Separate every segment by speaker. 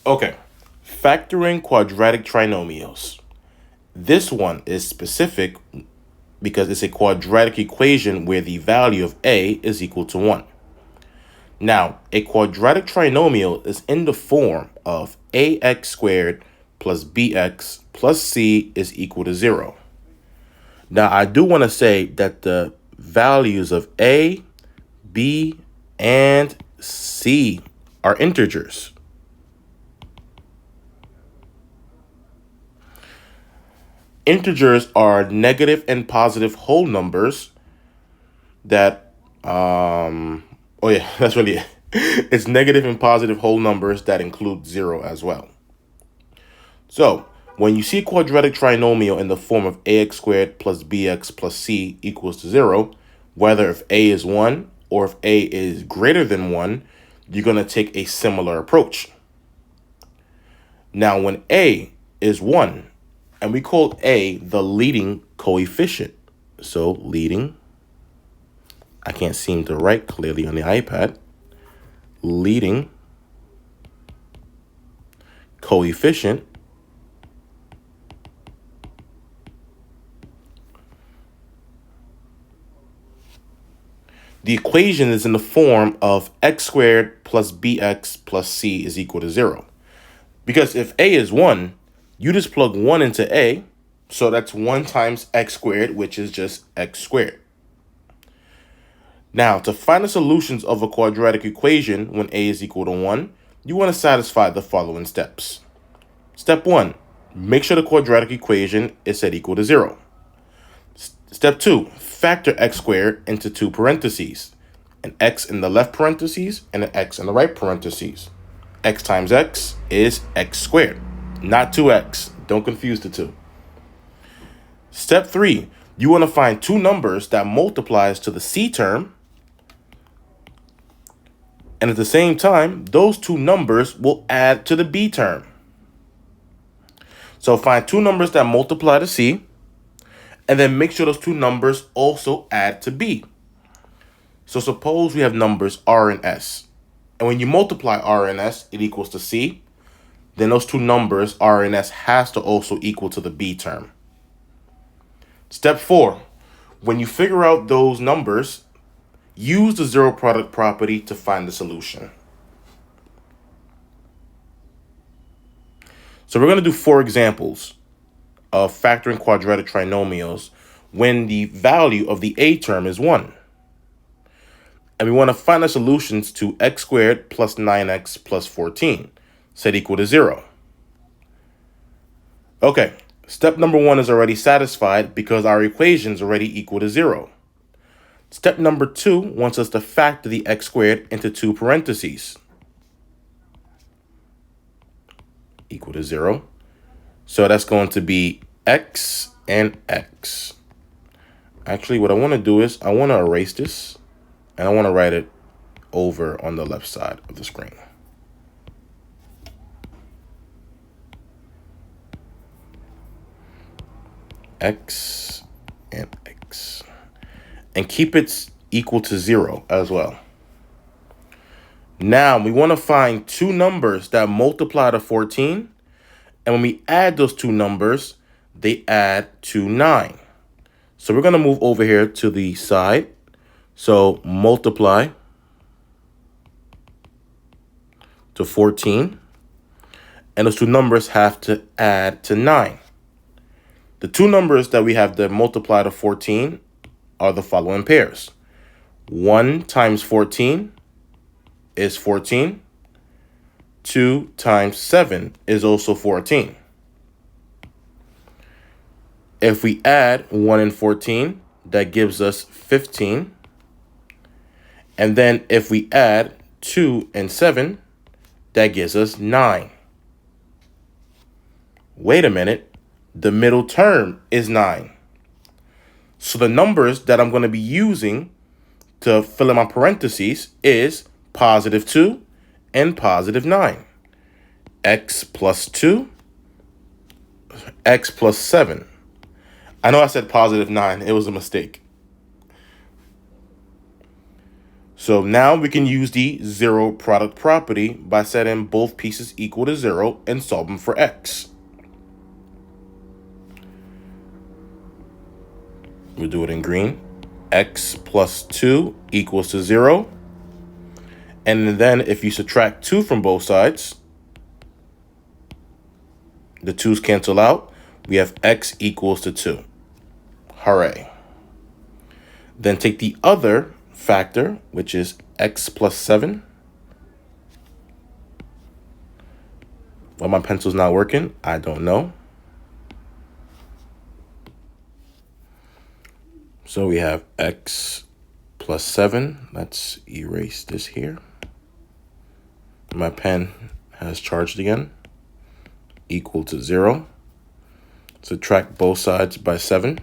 Speaker 1: Okay, factoring quadratic trinomials. This one is specific because it's a quadratic equation where the value of a is equal to 1. Now, a quadratic trinomial is in the form of ax squared plus bx plus c is equal to 0. Now, I do want to say that the values of a, b, and c are integers. Integers are negative and positive whole numbers that, oh yeah, that's really it. It's negative and positive whole numbers that include 0 as well. So, when you see a quadratic trinomial in the form of ax squared plus bx plus c equals to 0, whether if a is 1 or if a is greater than 1, you're going to take a similar approach. Now, when a is 1, and we call a the leading coefficient. So leading, I can't seem to write clearly on the iPad. Leading coefficient. The equation is in the form of x squared plus bx plus c is equal to 0. Because if a is 1, you just plug 1 into a, so that's 1 times x squared, which is just x squared. Now, to find the solutions of a quadratic equation when a is equal to 1, you want to satisfy the following steps. Step 1, make sure the quadratic equation is set equal to 0. Step 2, factor x squared into two parentheses, an x in the left parentheses and an x in the right parentheses. X times x is x squared, not 2x. Don't confuse the two. Step 3, you want to find two numbers that multiplies to the c term, and at the same time, those two numbers will add to the b term. So find two numbers that multiply to c, and then make sure those two numbers also add to b. So suppose we have numbers r and s, and when you multiply r and s, it equals to c, then those two numbers, r and s, has to also equal to the b term. Step 4, when you figure out those numbers, use the zero product property to find the solution. So we're going to do 4 examples of factoring quadratic trinomials when the value of the a term is 1. And we want to find the solutions to x squared plus 9x plus 14, set equal to 0. Okay, step number 1 is already satisfied because our equation is already equal to 0. Step number 2 wants us to factor the x squared into two parentheses, equal to 0. So that's going to be x and x. Actually, what I want to do is I want to erase this, and I want to write it over on the left side of the screen. X and x. And keep it equal to 0 as well. Now, we want to find two numbers that multiply to 14. And when we add those two numbers, they add to 9. So we're going to move over here to the side. So multiply to 14. And those two numbers have to add to 9. The two numbers that we have to multiply to 14 are the following pairs. 1 times 14 is 14. 2 times 7 is also 14. If we add 1 and 14, that gives us 15. And then if we add 2 and 7, that gives us 9. Wait a minute, the middle term is 9. So the numbers that I'm going to be using to fill in my parentheses is positive 2 and positive 9. X plus 2, x plus 7. I know I said positive 9. It was a mistake. So now we can use the zero product property by setting both pieces equal to 0 and solving for x. We'll do it in green. X plus 2 equals to 0. And then if you subtract 2 from both sides, the 2's cancel out. We have x equals to 2. Hooray. Then take the other factor, which is x plus 7. Why my pencil's not working, I don't know. So we have x plus 7. Let's erase this here. My pen has charged again. Equal to 0. Subtract both sides by 7.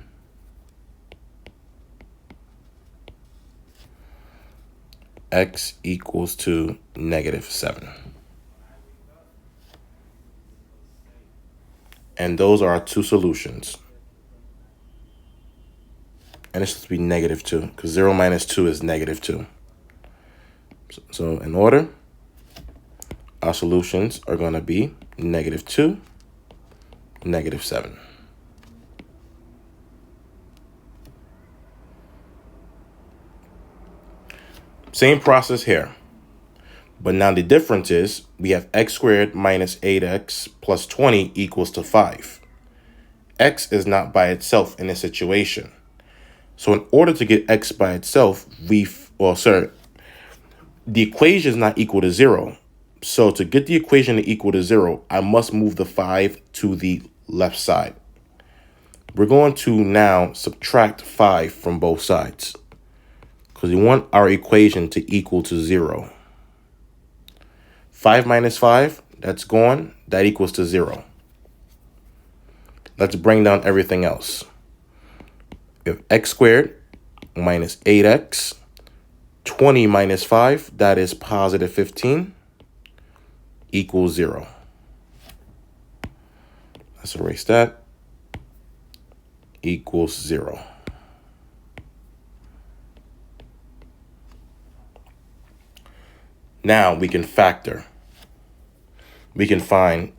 Speaker 1: X equals to -7. And those are our two solutions. And it's supposed to be -2, because 0 minus 2 is -2. So in order, our solutions are going to be -2, -7. Same process here. But now the difference is we have x squared minus 8x plus 20 equals to 5. X is not by itself in this situation. So in order to get x by itself, the equation is not equal to 0. So to get the equation to equal to 0, I must move the 5 to the left side. We're going to now subtract 5 from both sides, because we want our equation to equal to 0. 5 minus 5, that's gone. That equals to 0. Let's bring down everything else. We have x squared minus 8x. 20 minus 5, that is positive 15, equals 0. Let's erase that. Equals 0. Now we can factor. We can find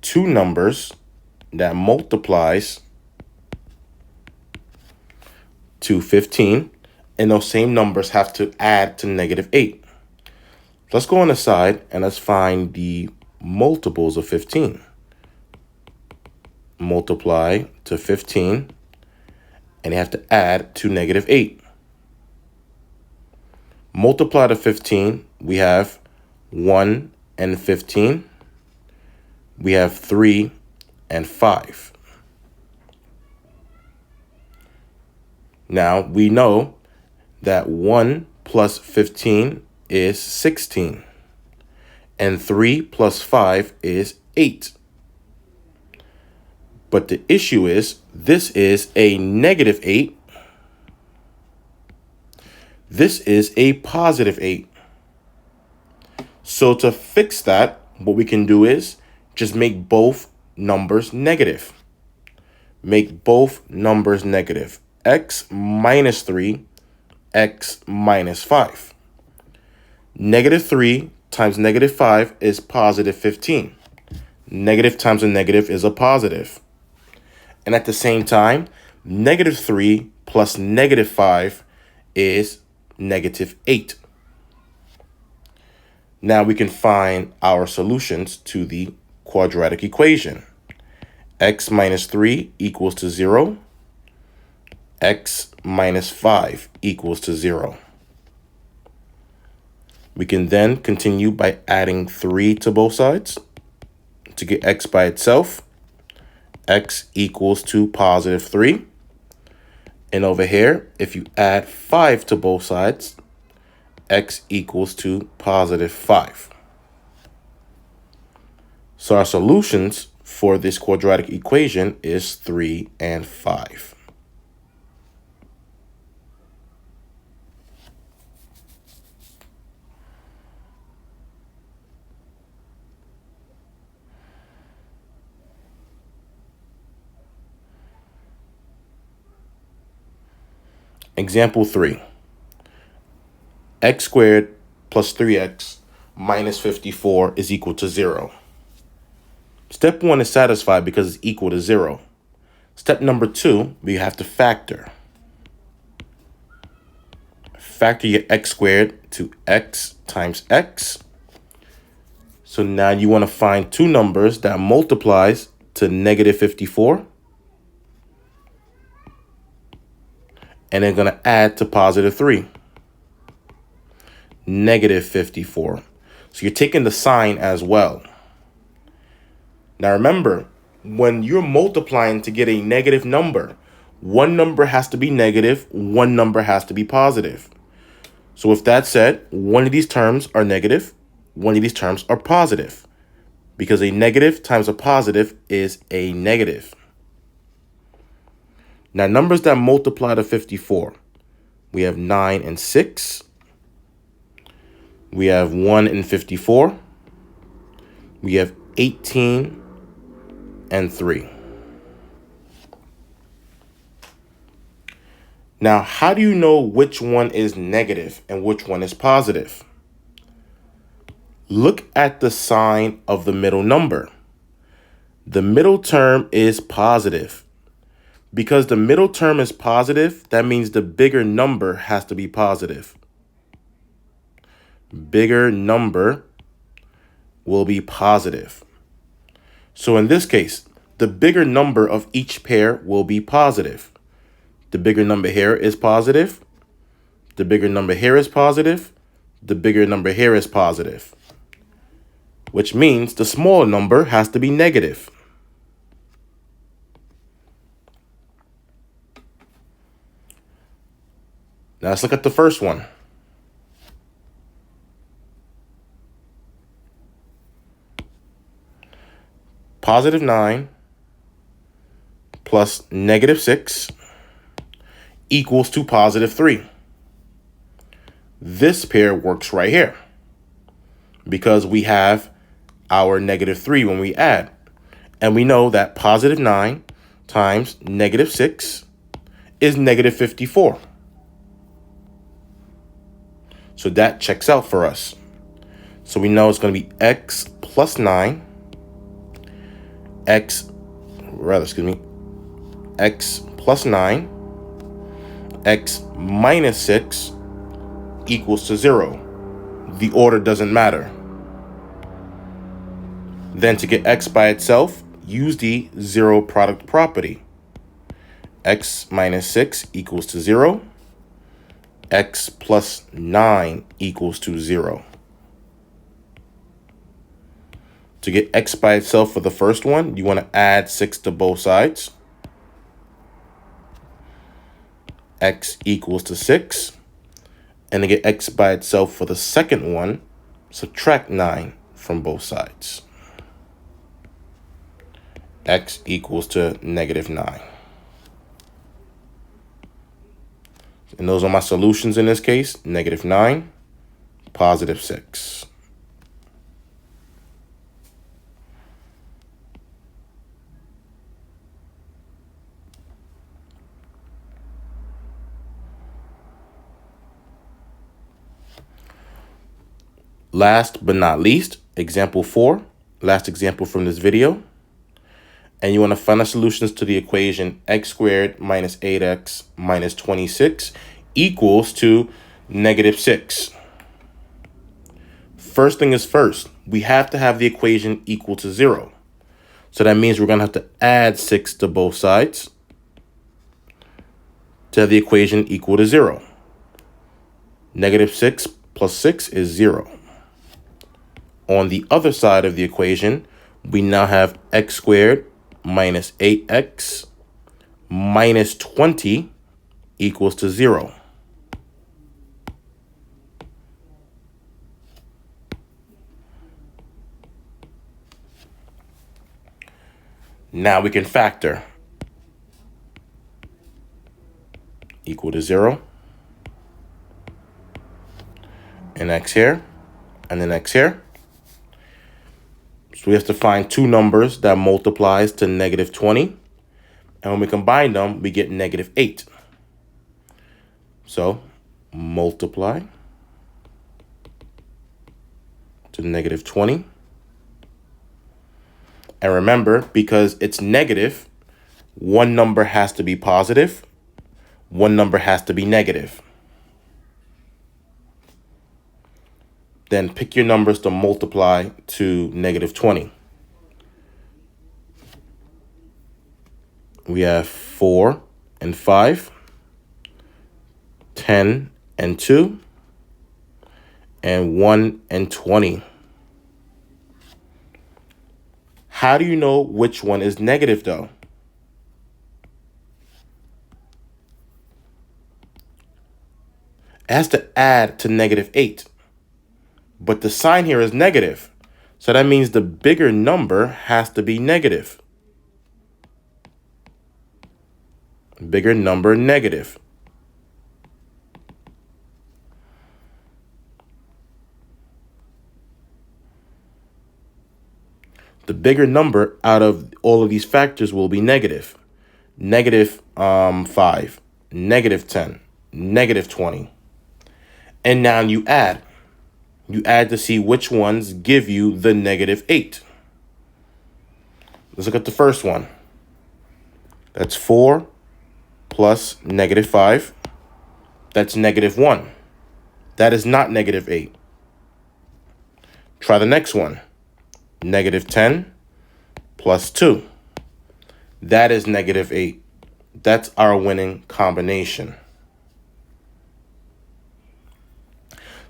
Speaker 1: two numbers that multiplies to 15, and those same numbers have to add to -8. Let's go on the side and let's find the multiples of 15. Multiply to 15, and you have to add to -8. Multiply to 15, we have 1 and 15. We have 3 and 5. Now we know that 1 plus 15 is 16, and 3 plus 5 is 8. But the issue is, this is a -8. This is a positive 8. So to fix that, what we can do is just make both numbers negative. Make both numbers negative. X minus 3, x minus 5. -3 times -5 is positive 15. Negative times a negative is a positive. And at the same time, -3 plus -5 is -8. Now we can find our solutions to the quadratic equation. X minus 3 equals to 0. X minus 5 equals to 0. We can then continue by adding 3 to both sides to get x by itself. X equals to positive 3. And over here, if you add 5 to both sides, x equals to positive 5. So our solutions for this quadratic equation is 3 and 5. Example 3. x squared plus 3x minus 54 is equal to 0. Step 1 is satisfied because it's equal to 0. Step number 2, we have to factor. Factor your x squared to x times x. So now you want to find two numbers that multiplies to negative 54. And they're going to add to positive 3. Negative 54. So you're taking the sign as well. Now remember, when you're multiplying to get a negative number, one number has to be negative, one number has to be positive. So with that said, one of these terms are negative, one of these terms are positive, because a negative times a positive is a negative. Now numbers that multiply to 54, we have 9 and 6. We have 1 and 54. We have 18 and 3. Now, how do you know which one is negative and which one is positive? Look at the sign of the middle number. The middle term is positive. Because the middle term is positive, that means the bigger number has to be positive. Bigger number will be positive. So in this case, the bigger number of each pair will be positive. The bigger number here is positive. The bigger number here is positive. The bigger number here is positive. Which means the smaller number has to be negative. Now let's look at the first one. Positive 9 plus negative 6 equals to positive 3. This pair works right here because we have our negative 3 when we add. And we know that positive 9 times negative 6 is negative 54. So that checks out for us. So we know it's going to be x plus 9, x plus 9, x minus 6 equals to 0. The order doesn't matter. Then to get x by itself, use the zero product property. X minus 6 equals to 0. X plus 9 equals to 0. To get x by itself for the first one, you want to add 6 to both sides. X equals to 6. And to get x by itself for the second one, subtract 9 from both sides. X equals to negative 9. And those are my solutions in this case. Negative 9, positive 6. Last but not least, example 4, last example from this video. And you want to find the solutions to the equation x squared minus 8x minus 26 equals to negative 6. First thing is first, we have to have the equation equal to 0. So that means we're going to have to add 6 to both sides to have the equation equal to 0. Negative 6 plus 6 is 0. On the other side of the equation, we now have x squared minus 8x minus 20 equals to 0. Now we can factor. Equal to 0. And x here, and then x here. So we have to find two numbers that multiplies to negative 20. And when we combine them, we get negative 8. So multiply to negative 20. And remember, because it's negative, one number has to be positive, one number has to be negative. Then pick your numbers to multiply to negative 20. We have 4 and 5, 10 and 2, and 1 and 20. How do you know which one is negative, though? It has to add to negative 8. But the sign here is negative. So that means the bigger number has to be negative. Bigger number, negative. The bigger number out of all of these factors will be negative. Negative 5, negative 10, negative 20. And now you add. You add to see which ones give you the negative 8. Let's look at the first one. That's 4 plus negative 5. That's negative 1. That is not negative 8. Try the next one. Negative 10 plus 2. That is negative 8. That's our winning combination.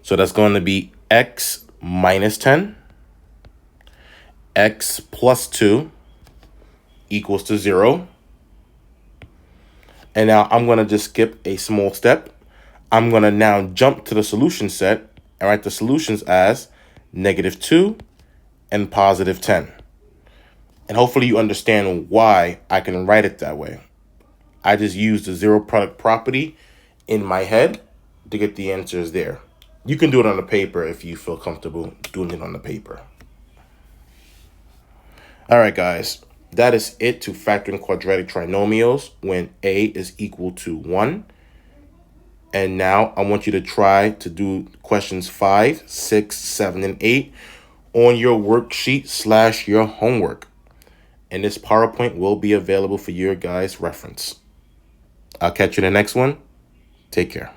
Speaker 1: So that's going to be x minus 10, x plus 2 equals to 0. And now I'm going to just skip a small step. I'm going to now jump to the solution set and write the solutions as negative 2 and positive 10. And hopefully you understand why I can write it that way. I just used the zero product property in my head to get the answers there. You can do it on the paper if you feel comfortable doing it on the paper. All right, guys. That is it to factoring quadratic trinomials when a is equal to 1. And now I want you to try to do questions 5, 6, 7, and 8 on your worksheet / your homework. And this PowerPoint will be available for your guys' reference. I'll catch you in the next one. Take care.